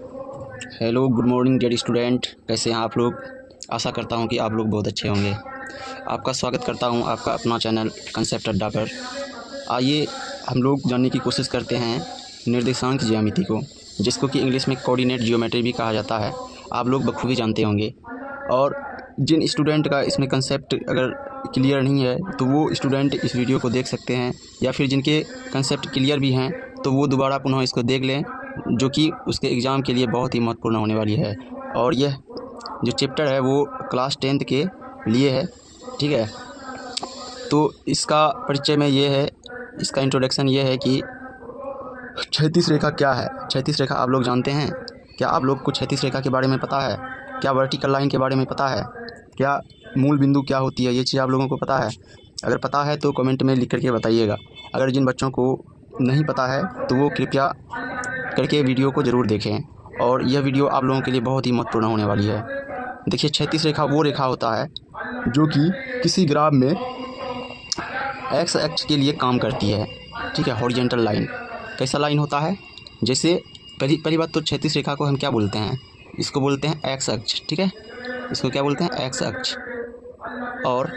Hello, good morning dear student. कैसे हैं आप लोग? आशा करता हूं कि आप लोग बहुत अच्छे होंगे। आपका स्वागत करता हूं आपका अपना चैनल कंसेप्ट अड्डा पर। आइए हम लोग जानने की कोशिश करते हैं निर्देशांक ज्यामिति को, जिसको कि इंग्लिश में कोऑर्डिनेट जियोमेट्री भी कहा जाता है। आप लोग बखूबी जानते होंगे। और जिन स्टूडेंट का इसमें कंसेप्ट अगर क्लियर नहीं है तो वो स्टूडेंट इस वीडियो को देख सकते हैं, या फिर जिनके कंसेप्ट क्लियर भी हैं तो वो दोबारा पुनः इसको देख लें, जो कि उसके एग्ज़ाम के लिए बहुत ही महत्वपूर्ण होने वाली है। और यह जो चैप्टर है वो क्लास 10th के लिए है, ठीक है। तो इसका परिचय में ये है, इसका इंट्रोडक्शन ये है कि क्षैतिज रेखा क्या है। क्षैतिज रेखा आप लोग जानते हैं? क्या आप लोग को क्षैतिज रेखा के बारे में पता है? क्या वर्टिकल लाइन के बारे में पता है? क्या मूल बिंदु क्या होती है? ये चीज़ आप लोगों को पता है? अगर पता है तो कमेंट में लिख करके बताइएगा। अगर जिन बच्चों को नहीं पता है तो वो कृपया करके वीडियो को ज़रूर देखें, और यह वीडियो आप लोगों के लिए बहुत ही महत्वपूर्ण होने वाली है। देखिए, क्षैतिज रेखा वो रेखा होता है जो कि किसी ग्राफ में एक्स अक्ष के लिए काम करती है, ठीक है। हॉरिजॉन्टल लाइन कैसा लाइन होता है? जैसे पहली बात तो क्षैतिज रेखा को हम क्या बोलते हैं? इसको बोलते हैं एक्स अक्ष, ठीक है। इसको क्या बोलते हैं? एक्स अक्ष। और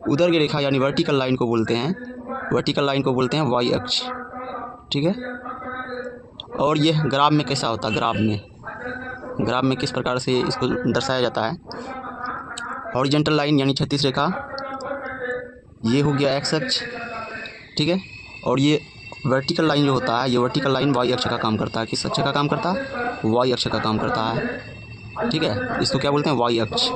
उधर की रेखा यानी वर्टिकल लाइन को बोलते हैं वाई अक्ष, ठीक है। और यह ग्राफ में कैसा होता है? ग्राफ में किस प्रकार से इसको दर्शाया जाता है? हॉरिजॉन्टल लाइन यानी क्षैतिज रेखा, ये हो गया एक्स अक्ष, ठीक है। और ये वर्टिकल लाइन जो होता है, ये वर्टिकल लाइन वाई अक्ष का काम करता है। किस अक्ष का काम करता है? वाई अक्ष का काम करता है, ठीक है। इसको क्या बोलते हैं? वाई अक्ष।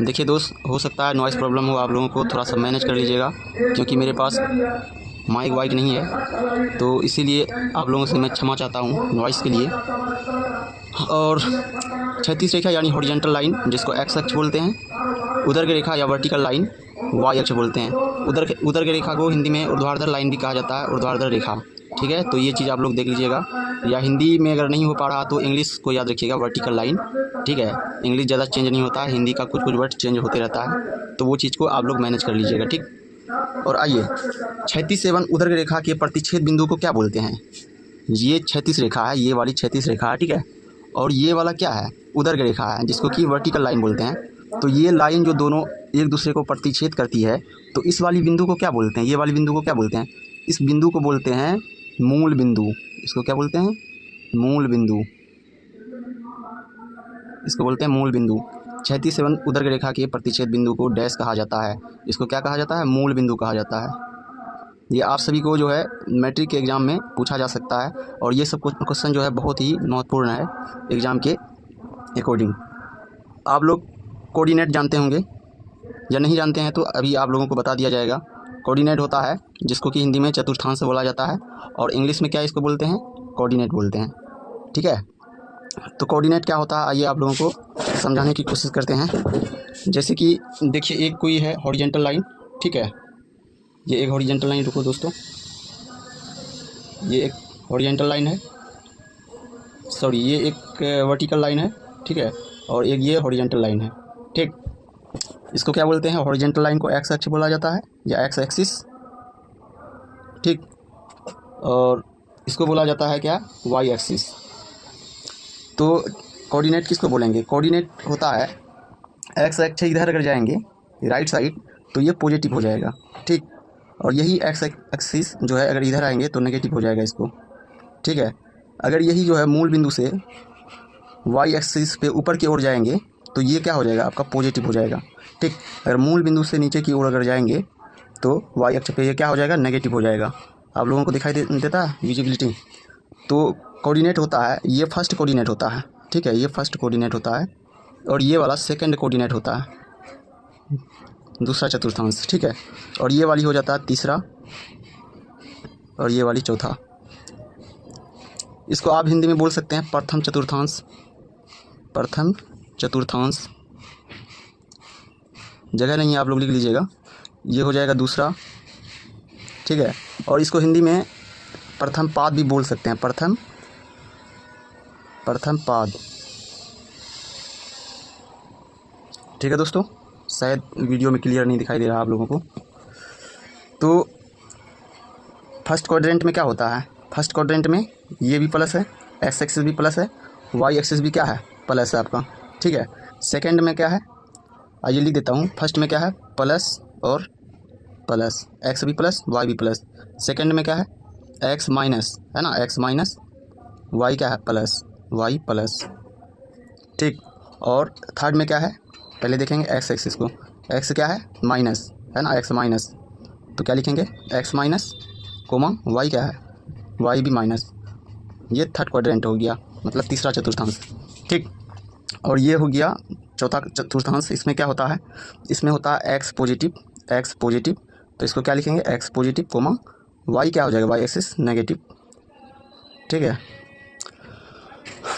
देखिए दोस्त, हो सकता है नॉइज़ प्रॉब्लम हो आप लोगों को, थोड़ा सा मैनेज कर लीजिएगा, क्योंकि मेरे पास माइक वाइक नहीं है, तो इसीलिए आप लोगों से मैं क्षमा चाहता हूँ नॉइज़ के लिए। और क्षैतिज रेखा यानी हॉरिजॉन्टल लाइन, जिसको एक्स अक्ष बोलते हैं। उधर की रेखा या वर्टिकल लाइन वाई अक्ष बोलते हैं। उधर की रेखा को हिंदी में ऊर्ध्वाधर लाइन भी कहा जाता है, ऊर्ध्वाधर रेखा, ठीक है। तो ये चीज़ आप लोग देख लीजिएगा, या हिंदी में अगर नहीं हो पा रहा तो इंग्लिश को याद रखिएगा, वर्टिकल लाइन, ठीक है। इंग्लिश ज़्यादा चेंज नहीं होता है, हिंदी का कुछ वर्ड चेंज होते रहता है, तो वो चीज़ को आप लोग मैनेज कर लीजिएगा, ठीक। और आइए, क्षैतिज एवं उधर की रेखा के प्रतिच्छेद बिंदु को क्या बोलते हैं? ये क्षैतिज रेखा है, ये वाली क्षैतिज रेखा है, ठीक है। और ये वाला क्या है? उधर की रेखा है, जिसको कि वर्टिकल लाइन बोलते हैं। तो ये लाइन जो दोनों एक दूसरे को प्रतिच्छेद करती है, तो इस वाली बिंदु को क्या बोलते हैं? ये वाली बिंदु को क्या बोलते हैं? इस बिंदु को बोलते हैं मूल बिंदु। इसको क्या बोलते हैं? मूल बिंदु। इसको बोलते हैं मूल बिंदु। क्षैतिज एवं उधर की रेखा के प्रतिच्छेद बिंदु को डैश कहा जाता है। इसको क्या कहा जाता है? मूल बिंदु कहा जाता है। ये आप सभी को जो है मैट्रिक के एग्ज़ाम में पूछा जा सकता है, और ये सब क्वेश्चन जो है बहुत ही महत्वपूर्ण है एग्ज़ाम के अकॉर्डिंग। आप लोग कोऑर्डिनेट जानते होंगे, या नहीं जानते हैं तो अभी आप लोगों को बता दिया जाएगा। कोऑर्डिनेट होता है जिसको कि हिंदी में चतुर्थांश बोला जाता है, और इंग्लिश में क्या इसको बोलते हैं? कोऑर्डिनेट बोलते हैं, ठीक है। तो कोऑर्डिनेट क्या होता है, आइए आप लोगों को समझाने की कोशिश करते हैं। जैसे कि देखिए, एक कोई है हॉरिजॉन्टल लाइन, ठीक है। ये एक हॉरिजॉन्टल लाइन, रुको दोस्तों, ये एक हॉरिजॉन्टल लाइन है, सॉरी ये एक वर्टिकल लाइन है, ठीक है। और एक ये हॉरिजॉन्टल लाइन है, ठीक। इसको क्या बोलते हैं? हॉरिजॉन्टल लाइन को एक्स अक्ष बोला जाता है, या एक्स एक्सिस, ठीक। और इसको बोला जाता है क्या? Y axis. तो कोऑर्डिनेट किसको बोलेंगे? कोऑर्डिनेट होता है एक्स अक्ष इधर अगर जाएंगे राइट साइड तो ये पॉजिटिव हो जाएगा, ठीक। और यही एक्स एक्सिस जो है अगर इधर आएंगे तो नेगेटिव हो जाएगा इसको, ठीक है। अगर यही जो है मूल बिंदु से वाई एक्सिस पे ऊपर की ओर जाएंगे तो ये क्या हो जाएगा? आपका पॉजिटिव हो जाएगा, ठीक। अगर मूल बिंदु से नीचे की ओर अगर जाएंगे तो वाई अक्ष पे ये क्या हो जाएगा? नेगेटिव हो जाएगा। आप लोगों को दिखाई देता है विजिबिलिटी? तो कोऑर्डिनेट होता है, ये फर्स्ट कोऑर्डिनेट होता है, ठीक है। ये फर्स्ट कोऑर्डिनेट होता है, और ये वाला सेकंड कोऑर्डिनेट होता है, दूसरा चतुर्थांश, ठीक है। और ये वाली हो जाता है तीसरा, और ये वाली चौथा। इसको आप हिंदी में बोल सकते हैं प्रथम चतुर्थांश। प्रथम चतुर्थांश, जगह नहीं है, आप लोग लिख लीजिएगा। ये हो जाएगा दूसरा, ठीक है। और इसको हिंदी में प्रथम पाद भी बोल सकते हैं, प्रथम पाद, ठीक है दोस्तों। शायद वीडियो में क्लियर नहीं दिखाई दे रहा आप लोगों को। तो फर्स्ट क्वाड्रेंट में क्या होता है? फर्स्ट क्वाड्रेंट में ये भी प्लस है, एक्स एक्सिस भी प्लस है, वाई एक्सिस भी क्या है, प्लस है आपका। ठीक है, सेकंड में क्या है, आइए लिख देता हूँ। फर्स्ट में क्या है, प्लस और प्लस, एक्स भी प्लस वाई भी प्लस। सेकंड में क्या है, एक्स माइनस, है ना, एक्स माइनस वाई क्या है, प्लस, वाई प्लस। ठीक, और थर्ड में क्या है, पहले देखेंगे एक्स एक्सिस को, एक्स क्या है, माइनस, है ना, एक्स माइनस, तो क्या लिखेंगे, एक्स माइनस कोमा वाई क्या है, वाई भी माइनस। ये थर्ड क्वाड्रेंट हो गया, मतलब तीसरा चतुर्थांश। ठीक, और ये हो गया चौथा चतुर्थांश। इसमें क्या होता है, इसमें होता है एक्स पॉजिटिव, एक्स पॉजिटिव, तो इसको क्या लिखेंगे, एक्स पॉजिटिव कोमा वाई क्या हो जाएगा, वाई एक्सिस नेगेटिव। ठीक है,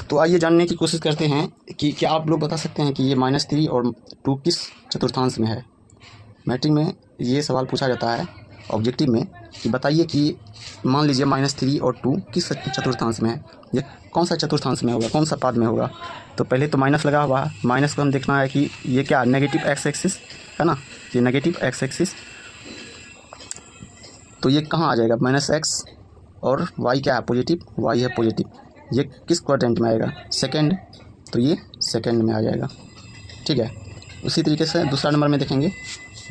तो आइए जानने की कोशिश करते हैं कि क्या आप लोग बता सकते हैं कि ये -3 और 2 किस चतुर्थांश में है। मैट्रिक में ये सवाल पूछा जाता है ऑब्जेक्टिव में कि बताइए कि मान लीजिए -3 और 2 किस चतुर्थांश में है, ये कौन सा चतुर्थांश में होगा, कौन सा पाद में होगा। तो पहले तो माइनस लगा हुआ है, माइनस को हम देखना है कि ये क्या, नेगेटिव एक्स एक्सिस, है ना, ये नेगेटिव एक्स एक्सिस, तो ये कहाँ आ जाएगा, -x, और y क्या है, पॉजिटिव, y है पॉजिटिव। ये किस क्वाड्रेंट में आएगा, सेकंड, तो ये सेकंड में आ जाएगा। ठीक है, उसी तरीके से दूसरा नंबर में देखेंगे,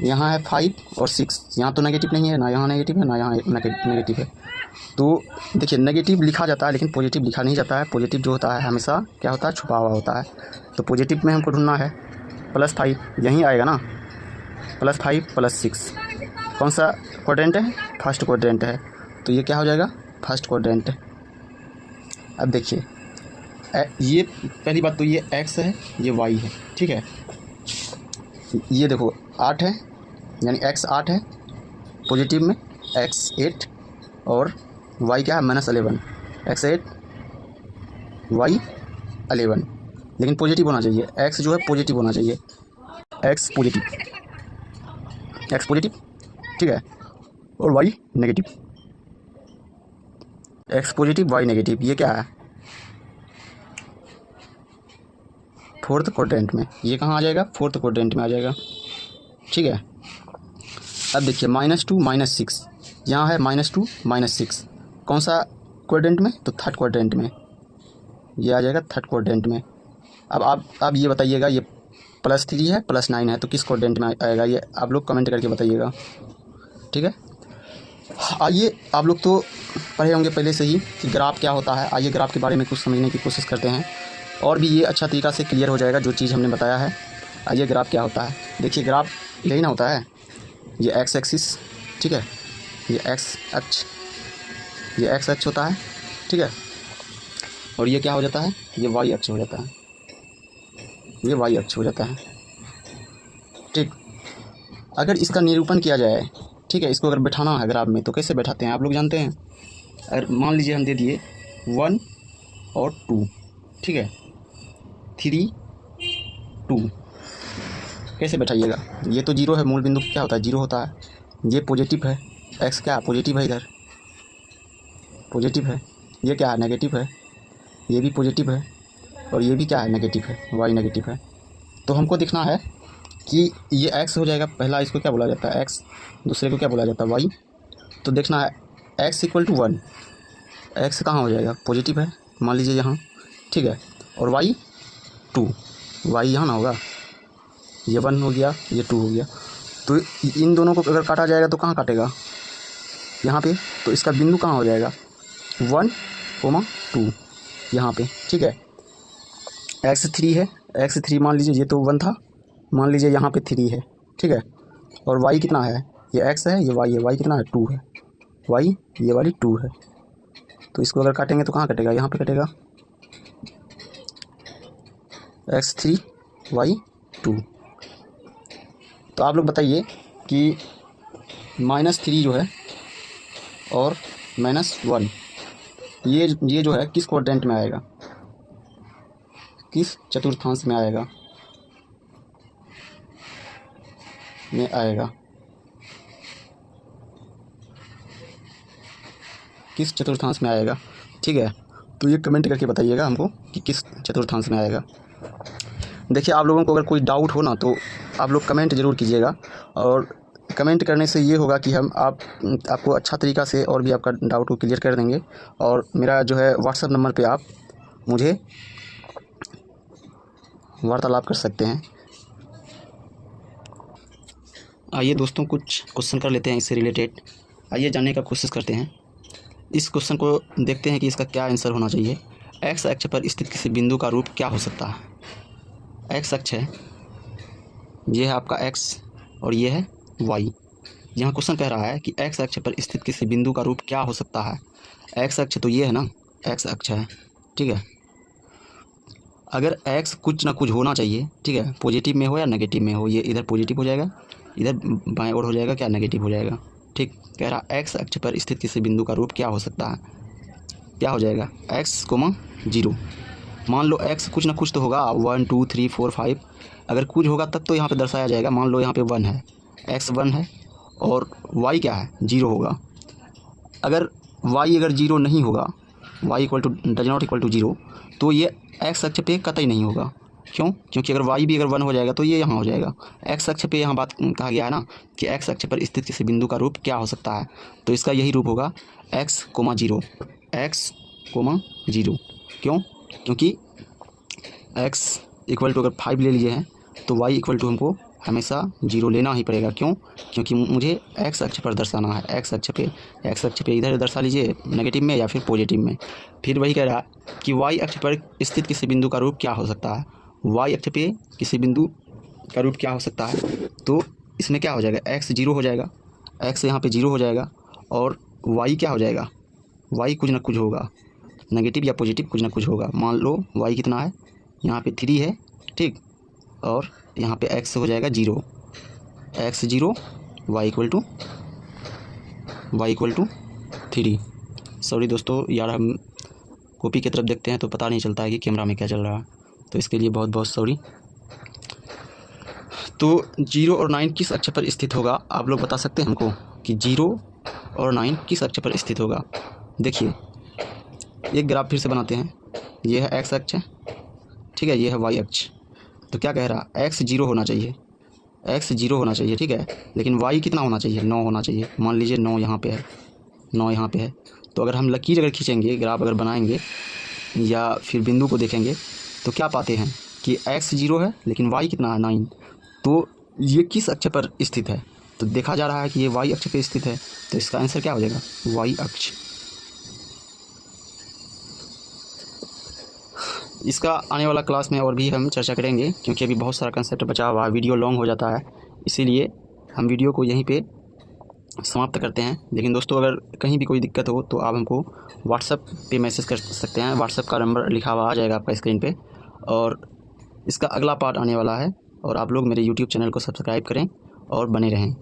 यहाँ है 5 और 6, यहाँ तो नेगेटिव नहीं है, ना यहाँ नेगेटिव है ना यहाँ नेगेटिव है। तो देखिए नेगेटिव लिखा जाता है लेकिन पॉजिटिव लिखा नहीं जाता है। पॉजिटिव जो होता है हमेशा क्या होता है, छुपा हुआ होता है। तो पॉजिटिव में हमको ढूंढना है, +5 यहीं आएगा ना, +5 + 6 कौन सा क्वाड्रेंट है, फर्स्ट क्वाड्रेंट है, तो ये क्या हो जाएगा, फर्स्ट क्वाड्रेंट। अब देखिए ये पहली बात तो ये x है, ये y है। ठीक है, ये देखो 8 है, यानी x 8 है पॉजिटिव में, x 8 और y क्या है, -11, x 8 y 11, लेकिन पॉजिटिव होना चाहिए, x जो है पॉजिटिव होना चाहिए, x पॉजिटिव, ठीक है, और y negative, x positive y negative, ये क्या है, फोर्थ क्वाड्रेंट में। ये कहाँ आ जाएगा, फोर्थ क्वाड्रेंट में आ जाएगा। ठीक है, अब देखिए -2 -6, यहाँ है -2 -6, कौन सा क्वाड्रेंट में, तो थर्ड क्वाड्रेंट में, ये आ जाएगा थर्ड क्वाड्रेंट में। अब ये बताइएगा, ये +3 है +9 है, तो किस क्वाड्रेंट में आएगा, ये आप लोग कमेंट करके बताइएगा। ठीक है, आइए आप लोग तो पढ़े होंगे पहले से ही कि ग्राफ क्या होता है। आइए ग्राफ के बारे में कुछ समझने की कोशिश करते हैं, और भी ये अच्छा तरीक़ा से क्लियर हो जाएगा जो चीज़ हमने बताया है। आइए ग्राफ क्या होता है, देखिए ग्राफ यही ना होता है, ये एक्स एक्सिस, ठीक है, ये एक्स अक्ष, ये एक्स अक्ष होता है। ठीक है, और ये क्या हो जाता है, ये वाई अक्ष हो जाता है, ये वाई अक्ष हो जाता है। ठीक, अगर इसका निरूपण किया जाए, ठीक है, इसको अगर बैठाना है ग्राफ में तो कैसे बैठाते हैं आप लोग जानते हैं। अगर मान लीजिए हम दे दिए 1 और 2, ठीक है, 3 2, कैसे बैठाइएगा, ये तो 0 है, मूल बिंदु क्या होता है, 0 होता है, ये पॉजिटिव है, एक्स क्या पॉजिटिव है, इधर पॉजिटिव है, ये क्या है नेगेटिव है, ये भी पॉजिटिव है, और ये भी क्या है नेगेटिव है, वाई नेगेटिव है। तो हमको देखना है कि ये एक्स हो जाएगा, पहला इसको क्या बोला जाता है एक्स, दूसरे को क्या बोला जाता है वाई। तो देखना है x = 1, एक्स कहाँ हो जाएगा, पॉजिटिव है मान लीजिए यहाँ, ठीक है, और y 2, y यहाँ ना होगा, ये 1 हो गया, ये 2 हो गया। तो इन दोनों को अगर काटा जाएगा तो कहाँ काटेगा, यहाँ पे, तो इसका बिंदु कहाँ हो जाएगा, 1, 2 यहाँ पे। ठीक है, x3 है, x3 मान लीजिए, ये तो 1 था, मान लीजिए यहाँ पे 3 है, ठीक है, और y कितना है, ये x है, ये y है, y कितना है 2 है, y ये वाली 2 है। तो इसको अगर काटेंगे तो कहाँ कटेगा, यहाँ पे कटेगा, x3 y 2। तो आप लोग बताइए कि -3 जो है और -1 ये जो है किस क्वाड्रेंट में आएगा, किस चतुर्थांश में आएगा, किस चतुर्थांश में आएगा। ठीक है, तो ये कमेंट करके बताइएगा हमको कि किस चतुर्थांश में आएगा। देखिए आप लोगों को अगर कोई डाउट हो ना तो आप लोग कमेंट ज़रूर कीजिएगा, और कमेंट करने से ये होगा कि हम आपको अच्छा तरीक़ा से और भी आपका डाउट को क्लियर कर देंगे। और मेरा जो है व्हाट्सएप नंबर पे आप मुझे वार्तालाप कर सकते हैं। आइए दोस्तों, कुछ क्वेश्चन कर लेते हैं इससे रिलेटेड। आइए जानने का कोशिश करते हैं। इस क्वेश्चन को देखते हैं कि इसका क्या आंसर होना चाहिए। एक्स अक्ष पर स्थित किसी बिंदु का रूप क्या हो सकता है। एक्स अक्ष है, ये है आपका एक्स और ये है वाई। यहाँ क्वेश्चन कह रहा है कि एक्स अक्ष पर स्थित किसी बिंदु का रूप क्या हो सकता है। एक्स अक्ष तो ये है ना, एक्स अक्ष है, ठीक है। अगर एक्स कुछ ना कुछ होना चाहिए, ठीक है, पॉजिटिव में हो या नेगेटिव में हो। ये इधर पॉजिटिव हो जाएगा, इधर बाएं ओर हो जाएगा, क्या नेगेटिव हो जाएगा, ठीक। कह रहा एक्स अक्ष पर स्थित किसी बिंदु का रूप क्या हो सकता है। क्या हो जाएगा, एक्स कोमा 0। मान लो एक्स कुछ ना कुछ तो होगा, 1 2 3 4 5। अगर कुछ होगा तब तो यहाँ पे दर्शाया जाएगा। मान लो यहाँ पे 1 है, एक्स 1 है और वाई क्या है, 0 होगा। अगर वाई अगर 0 नहीं होगा, Y equal to does not equal to 0, तो ये एक्स अक्ष पे कतई नहीं होगा। क्यों? क्योंकि अगर वाई भी अगर 1 हो जाएगा तो ये यहाँ हो जाएगा। एक्स अक्ष पे यहाँ बात कहा गया है ना कि एक्स अक्ष पर स्थित किसी बिंदु का रूप क्या हो सकता है, तो इसका यही रूप होगा एक्स कोमा 0, एक्स कोमा 0। क्यों? क्योंकि एक्स इक्वल टू अगर 5 ले लिए हैं तो वाई इक्वल टू हमको हमेशा 0 लेना ही पड़ेगा। क्यों? क्योंकि मुझे एक्स अक्ष पर दर्शाना है। एक्स अक्ष पे इधर दर्शा लीजिए, नेगेटिव में या फिर पॉजिटिव में। फिर वही कह रहा है कि वाई अक्ष पर स्थित किसी बिंदु का रूप क्या हो सकता है। वाई अक्ष पे किसी बिंदु का रूप क्या हो सकता है, तो इसमें क्या हो जाएगा, एक्स 0 हो जाएगा, एक्स यहाँ पे 0 हो जाएगा और वाई क्या हो जाएगा, वाई कुछ ना कुछ होगा, नेगेटिव या पॉजिटिव कुछ ना कुछ होगा। मान लो वाई कितना है, यहाँ पे 3 है, ठीक, और यहाँ पे एक्स हो जाएगा 0, X 0, Y equal to 3। Sorry दोस्तों, यार हम कॉपी की तरफ देखते हैं तो पता नहीं चलता है कि कैमरा में क्या चल रहा है, तो इसके लिए बहुत बहुत सॉरी। तो 0 और 9 किस अक्ष पर स्थित होगा, आप लोग बता सकते हैं हमको कि 0 और 9 किस अक्ष पर स्थित होगा। देखिए एक ग्राफ फिर से बनाते हैं। ये है एक्स अक्ष, ठीक है, ये है वाई अक्ष। तो क्या कह रहा है, एक्स 0 होना चाहिए, एक्स 0 होना चाहिए, ठीक है, लेकिन वाई कितना होना चाहिए, 9 होना चाहिए। मान लीजिए 9 यहाँ पे है, 9 यहाँ पे है। तो अगर हम लकीर अगर खींचेंगे, ग्राफ अगर बनाएंगे या फिर बिंदु को देखेंगे तो क्या पाते हैं कि एक्स 0 है लेकिन वाई कितना है, 9। तो ये किस अक्ष पर स्थित है, तो देखा जा रहा है कि ये वाई अक्ष पर स्थित है। तो इसका आंसर क्या हो जाएगा, वाई अक्ष। इसका आने वाला क्लास में और भी हम चर्चा करेंगे, क्योंकि अभी बहुत सारा कंसेप्ट बचा हुआ है, वीडियो लॉन्ग हो जाता है, इसीलिए हम वीडियो को यहीं पे समाप्त करते हैं। लेकिन दोस्तों अगर कहीं भी कोई दिक्कत हो तो आप हमको व्हाट्सएप पे मैसेज कर सकते हैं। व्हाट्सएप का नंबर लिखा हुआ आ जाएगा आपका स्क्रीन पे, और इसका अगला पार्ट आने वाला है। और आप लोग मेरे यूट्यूब चैनल को सब्सक्राइब करें और बने रहें।